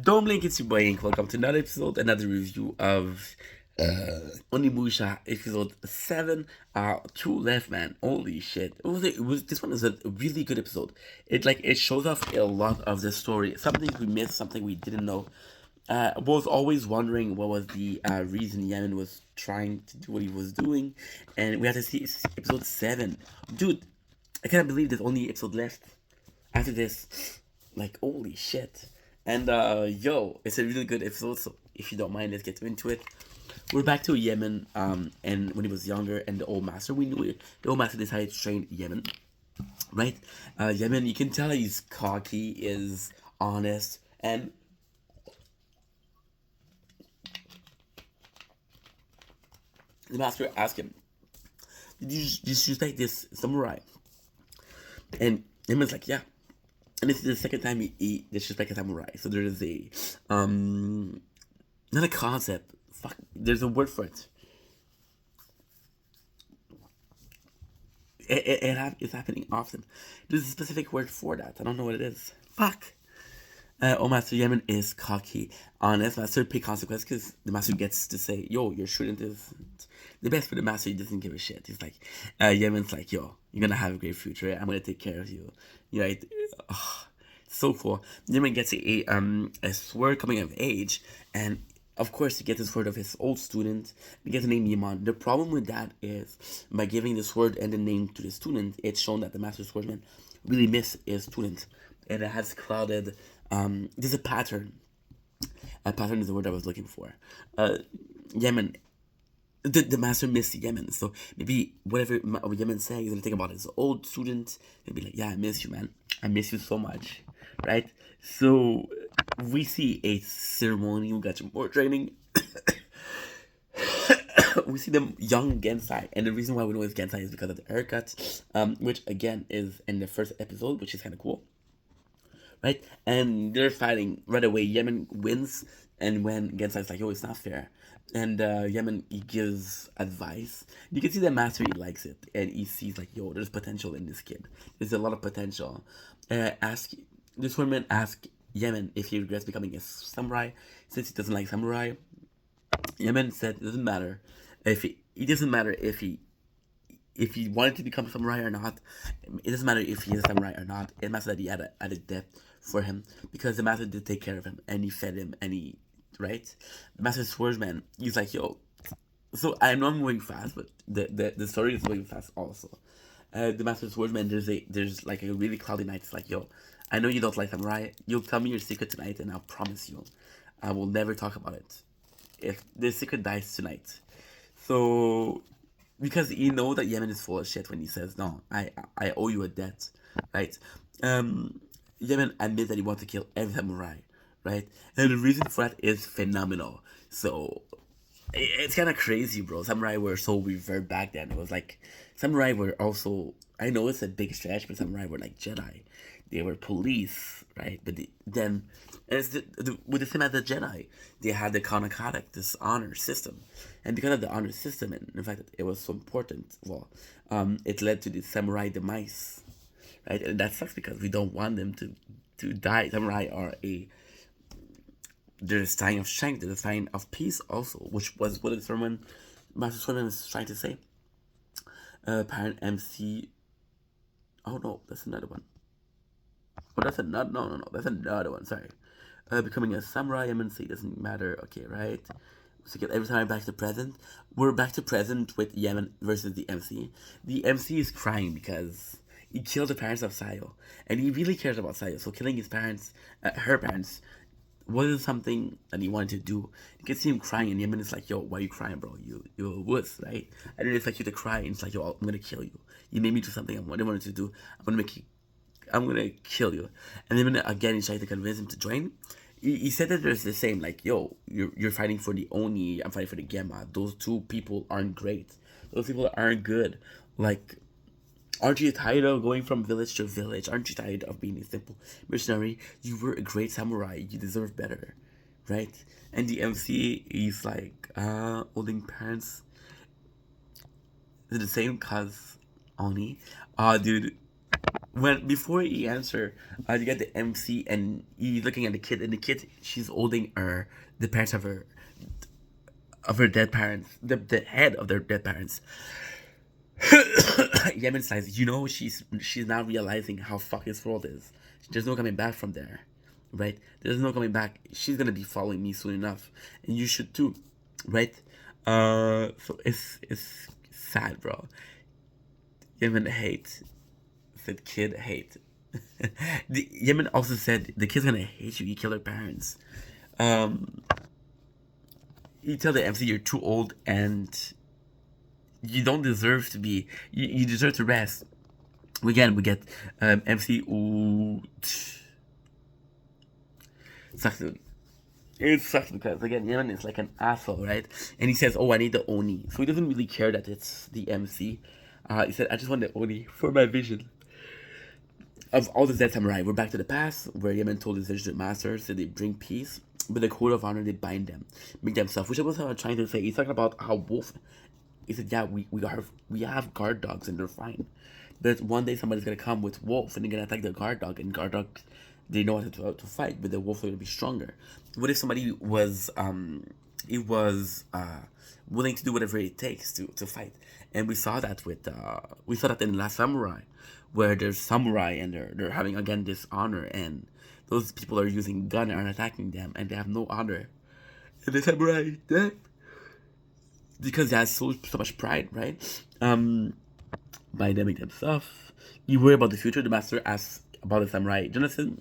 Don't blink, it's your boy Ink. Welcome to another episode, another review of onimusha episode 7. Two left, man. Holy shit! It was this one is a really good episode. It shows off a lot of the story. Something we missed, something we didn't know. I was always wondering what was the reason Yemen was trying to do what he was doing, and we had to see episode 7. Dude, I can't believe there's only episode left after this. Like, holy shit. And yo, it's a really good episode, so if you don't mind, let's get into it. We're back to Yemen, and when he was younger, and the old master, we knew it. The old master decided to train Yemen, right? Yemen, you can tell he's cocky, is honest, and the master asked him, "Did you disrespect this samurai?" And Yemen's like, "Yeah." And this is the second time he disrespected a samurai. So there is a not a concept. Fuck, there's a word for it. It's happening often. There's a specific word for that. I don't know what it is. Fuck. Oh, Master Yemen is cocky, honest. Master pay consequences because the master gets to say, "Yo, your student is the best for the master." He doesn't give a shit. He's like, Yemen's like, "Yo, you're gonna have a great future. I'm gonna take care of you." You know, so cool. Yemen gets a sword coming of age, and of course, he gets the sword of his old student. He gets the name Yaman. The problem with that is by giving the sword and the name to the student, it's shown that the master swordsman really missed his student, and it has clouded. There's a pattern. A pattern is the word I was looking for. Yemen, the master missed Yemen, so maybe whatever Yemen saying, he's gonna think about his old student and be like, "Yeah, I miss you, man. I miss you so much," right? So we see a ceremony. We got some more training. We see the young Gensai, and the reason why we know it's Gensai is because of the haircut, which again is in the first episode, which is kind of cool, right? And they're fighting right away. Yemen wins, and when Gensai's like, "Yo, it's not fair," and Yemen he gives advice. You can see that Master he likes it, and he sees like, "Yo, there's potential in this kid. There's a lot of potential." Ask this woman ask Yemen if he regrets becoming a samurai, since he doesn't like samurai. Yemen said it doesn't matter if it doesn't matter if he wanted to become a samurai or not. It doesn't matter if he's a samurai or not. It matters that he had a debt for him because the master did take care of him and he fed him and he right. The master swordsman. He's like, "Yo." So I know I'm moving fast, but the story is moving fast also. The master swordsman. There's like a really cloudy night. It's like, "Yo, I know you don't like samurai. You'll tell me your secret tonight, and I'll promise you, I will never talk about it. If the secret dies tonight." So because you know that Yemen is full of shit when he says, "No, I owe you a debt," right? Yemen admits that he wants to kill every samurai, right? And the reason for that is phenomenal. So it's kind of crazy, bro. Samurai were so revered back then. It was like samurai were also. I know it's a big stretch, but samurai were like Jedi. They were police, right? But then, as with the same as the Jedi, they had the Kanakatic, this honor system, and because of the honor system, and the fact that it was so important, well, it led to the samurai demise, right? And that sucks because we don't want them to die. Samurai are a they're a sign of strength, they're a sign of peace also, which was what the sermon Master Swordman is trying to say. Parent MC. Oh no, that's another one. Oh, that's another. No. That's another one. Sorry. Becoming a samurai MNC doesn't matter. Okay, right. So every time back to present, we're back to present with Yemen versus the MC. The MC is crying because he killed the parents of Sayo, and he really cares about Sayo. So killing his parents, her parents, wasn't something that he wanted to do. You can see him crying, and Yemen is like, "Yo, why are you crying, bro? You're a wuss, right? I didn't expect you to cry." And it's like, "Yo, I'm gonna kill you. You made me do something I didn't want to do. I'm gonna kill you." And then again, he's trying to convince him to join. He said that there's the same, like, "Yo, you're fighting for the Oni, I'm fighting for the Gemma. Those two people aren't great. Those people aren't good. Like, aren't you tired of going from village to village? Aren't you tired of being a simple mercenary? You were a great samurai. You deserve better, right?" And the MC, he's like, holding parents. Is it the same cause Oni? Dude, when before he answer, you get the MC and he's looking at the kid, and the kid she's holding her the parents of her dead parents, the head of their dead parents. Yemen says, you know, she's now realizing how fucked this world is. There's no coming back from there, right? There's no coming back. She's gonna be following me soon enough, and you should too, right? So it's sad, bro. Yemen hate. Said kid hate. Yemen also said the kid's gonna hate you. You kill her parents. Um, you tell the MC you're too old and you don't deserve to be. You deserve to rest. Again, we get MC who sucks. It sucks because again, Yemen is like an asshole, right? And he says, "Oh, I need the Oni," so he doesn't really care that it's the MC. He said, "I just want the Oni for my vision of all the dead samurai." We're back to the past, where Yemen told his legitimate masters that they bring peace, but the code of honor they bind them, make them self. Which was what I was trying to say. He's talking about how Wolf. He said, "Yeah, we have guard dogs and they're fine, but one day somebody's gonna come with wolf and they're gonna attack the guard dog, and guard dogs they know how to fight, but the wolf are gonna be stronger. What if somebody was willing to do whatever it takes to fight?" And we saw that in Last Samurai, where there's samurai and they're having again this honor, and those people are using gun and attacking them, and they have no honor, and the samurai dead because he has so much pride, right? By them make themselves. You worry about the future. The master asks about the samurai. Jonathan,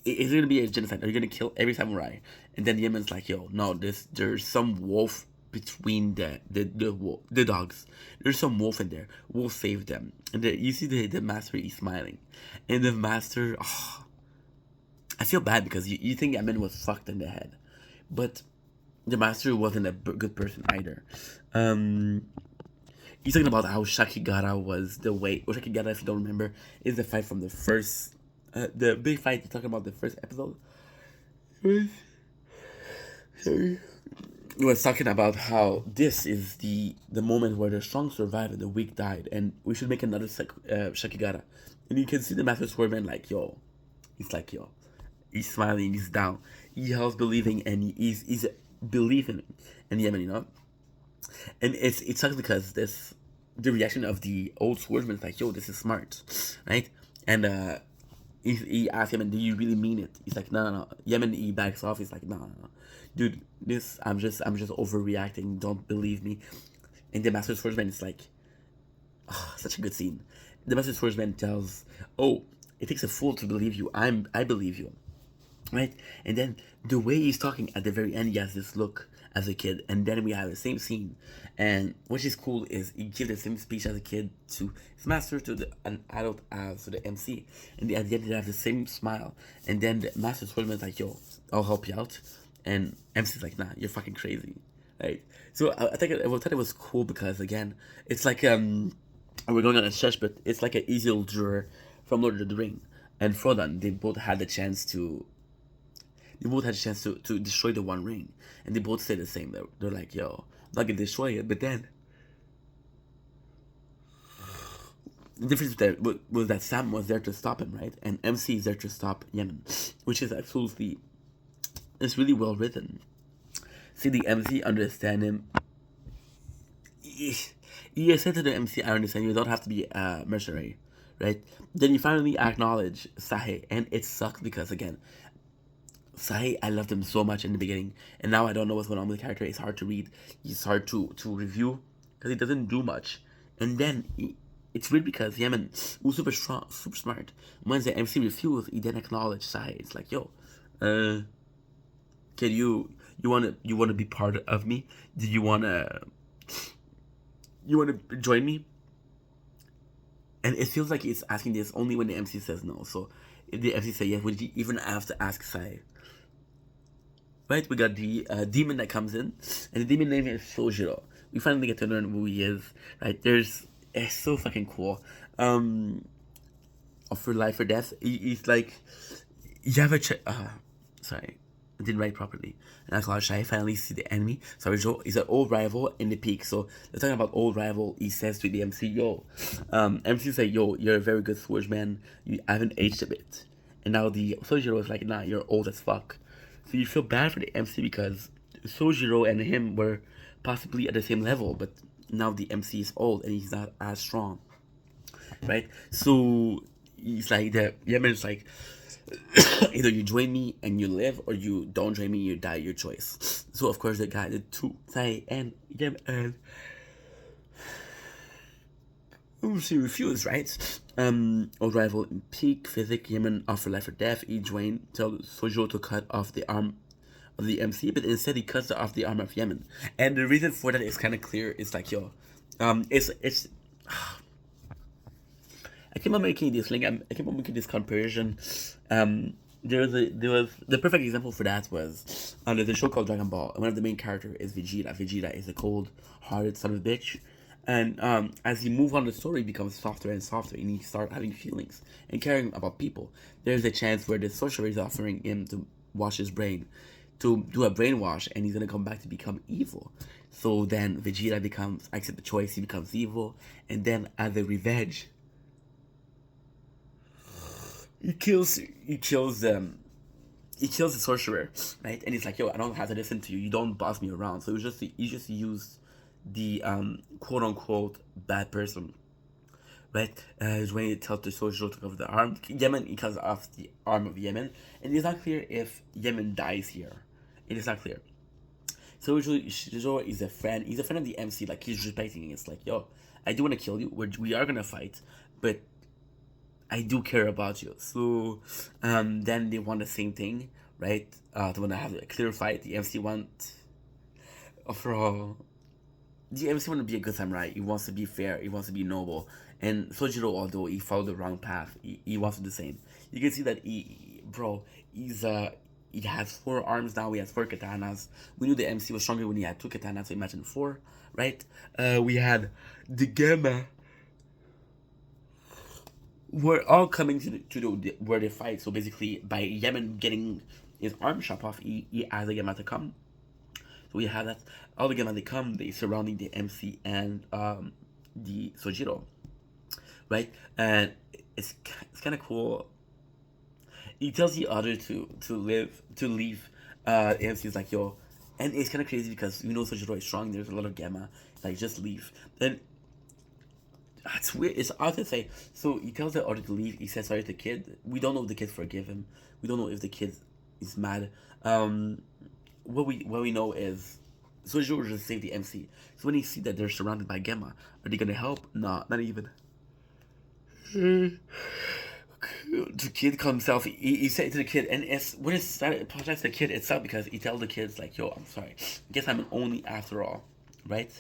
is it gonna be a genocide? Are you gonna kill every samurai? And then Yemen's like, yo, no, there's some wolf between the dogs. There's some wolf in there. We'll save them. And you see the master, he's smiling, and the master, oh, I feel bad because you think Yemen was fucked in the head, but the master wasn't a good person either. He's talking about how Shakigara was the way. Or Shakigara, if you don't remember, is the fight from the first, the big fight. You're talking about the first episode. Sorry. He was talking about how this is the moment where the strong survive and the weak died, and we should make another Shakigara. And you can see the master swordman like, yo, he's like, yo, he's smiling, he's down, he has believing, and he's believing in Yemen, you know. And it sucks because the reaction of the old swordsman is like, yo, this is smart, right? And he asked him, and do you really mean it? He's like, no. Yemen, he backs off. He's like, no, dude, this I'm just overreacting. Don't believe me. And the master swordsman is like, oh, such a good scene. The master swordsman tells, oh, it takes a fool to believe you. I believe you, right? And then the way he's talking at the very end, he has this look as a kid, and then we have the same scene. And what is cool is he gives the same speech as a kid to his master, to an adult as to the MC, and at the end they have the same smile. And then the master swordsman is like, "Yo, I'll help you out," and MC's like, "Nah, you're fucking crazy," right? So I thought it was cool because again, it's like we're going on a stretch, but it's like an Isildur from Lord of the Ring and Frodan. They both had the chance to destroy the One Ring, and they both say the same. They're like, "Yo, I'm not gonna destroy it," but then the difference was that Sam was there to stop him, right? And MC is there to stop Yemen, which is absolutely, it's really well written. See the MC understand him. He said to the MC, "I understand. You don't have to be a mercenary, right?" Then you finally acknowledge Sahe, and it sucks because again, Sahi, I loved him so much in the beginning, and now I don't know what's going on with the character. It's hard to read. It's hard to review because he doesn't do much. And then it's weird because Yemen was super strong, super smart. When the MC refused, he then acknowledged Sahi. It's like, yo, can you wanna be part of me? Do you wanna join me? And it feels like he's asking this only when the MC says no. So if the MC says yes, would you even have to ask Sahi? Right, we got the demon that comes in, and the demon name is Shojiro. We finally get to learn who he is. Right, it's so fucking cool. For life or death, he's like, you have a sorry, didn't write properly. And Claude Shai finally see the enemy. Sorry, Joe is an old rival in the peak. So they're talking about old rival. He says to the MC, "Yo, MC say, yo, you're a very good swordsman. You haven't aged a bit." And now the Sojiro is like, "Nah, you're old as fuck." So you feel bad for the MC because Sojiro and him were possibly at the same level, but now the MC is old and he's not as strong, right? So he's like, the Yemen's like, either you join me and you live, or you don't join me, you die, your choice. So of course the guy, the two say, and Yemen, she refused, right? Old rival in peak physique, Yemen offer life or death. He joined, tell Sojo to cut off the arm of the MC, but instead he cuts off the arm of Yemen. And the reason for that is kind of clear. It's like, yo, it's I keep on making this link. I keep on making this comparison. There was the perfect example for that was under the show called Dragon Ball. One of the main characters is Vegeta. Vegeta is a cold-hearted son of a bitch, and as you move on, the story becomes softer and softer, and he start having feelings and caring about people. There's a chance where the sorcerer is offering him to wash his brain, to do a brainwash, and he's gonna come back to become evil. So then Vegeta becomes accept the choice. He becomes evil, and then as a revenge, he kills he kills the sorcerer, right? And he's like, yo, I don't have to listen to you. You don't boss me around. So he just used the quote unquote bad person, right? Is when he tells the soldier to cover the arm. Yemen, he cuts off the arm of Yemen, and it's not clear if Yemen dies here. It is not clear. So usually Shizuo is a friend. He's a friend of the MC. Like, he's respecting it. It's like, yo, I do want to kill you. We are gonna fight, but I do care about you. So then they want the same thing, right? They want to have a clear fight. The MC want, overall, the MC want to be a good samurai. He wants to be fair. He wants to be noble. And Sojiro, although he followed the wrong path, he wants to do the same. You can see that he has 4 arms now. He has 4 katanas. We knew the MC was stronger when he had 2 katanas. So imagine 4, right? We had the Gamma. We're all coming to the where they fight. So basically, by Yemen getting his arm chopped off, he has a Gamma to come. So we have that. All the Gamma, they come, they surrounding the MC and the Sojiro, right? And it's kind of cool. He tells the other to leave. The MC is like, yo, and it's kind of crazy because you know Sojiro is strong. There's a lot of Gamma. Like, just leave. Then it's weird. It's odd to say. So he tells the other to leave. He says sorry to the kid. We don't know if the kid forgive him. We don't know if the kid is mad. What we know is Sojo just saved the MC. So when he see that they're surrounded by Gemma, are they gonna help? Nah, not even. The kid comes himself. He said to the kid, and it's when it's sad, it apologize to the kid itself because he tells the kids like, "Yo, I'm sorry. Guess I'm an only after all, right?"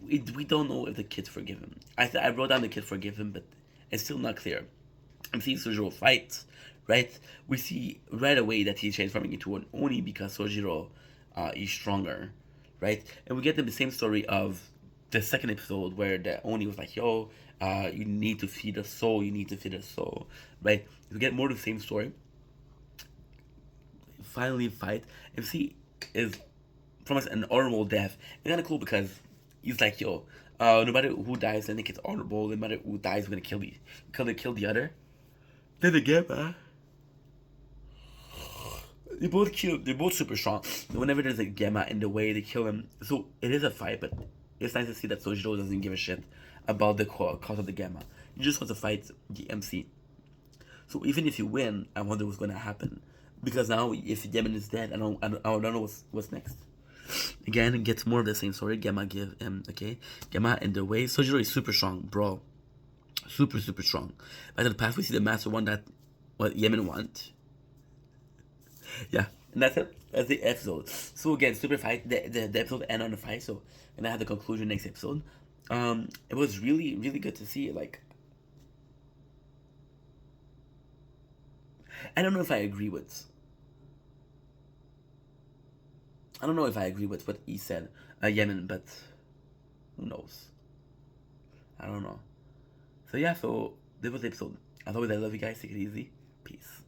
We don't know if the kids forgive him. I wrote down the kid forgive him, but it's still not clear. I'm seeing Sojiro fight, right? We see right away that he's transforming into an Oni because Sojiro is stronger, right? And we get the same story of the second episode where the Oni was like, yo, you need to feed a soul, you need to feed a soul, right? We get more of the same story. Finally fight. And see, is promised an honorable death. It's kind of cool because he's like, yo, no matter who dies, I think it's honorable. No matter who dies, we're gonna kill the other. Then again, man. They're both super strong. Whenever there's a Gemma in the way, they kill him. So it is a fight, but it's nice to see that Sojiro doesn't give a shit about the cause of the Gemma. He just wants to fight the MC. So even if you win, I wonder what's gonna happen. Because now, if Yemen is dead, I don't know what's next. Again, it gets more of the same story. Gemma give him, okay? Gemma in the way. Sojiro is super strong, bro. Super, super strong. By the past, we see the Master One that what Yemen want. Yeah, and that's it. That's the episode. So again, super fight. The episode end on a fight. So, and I have the conclusion next episode. It was really, really good to see. Like, I don't know if I agree with. I don't know if I agree with what he said, Yemen, but who knows? I don't know. So yeah, so this was the episode. As always, I love you guys. Take it easy. Peace.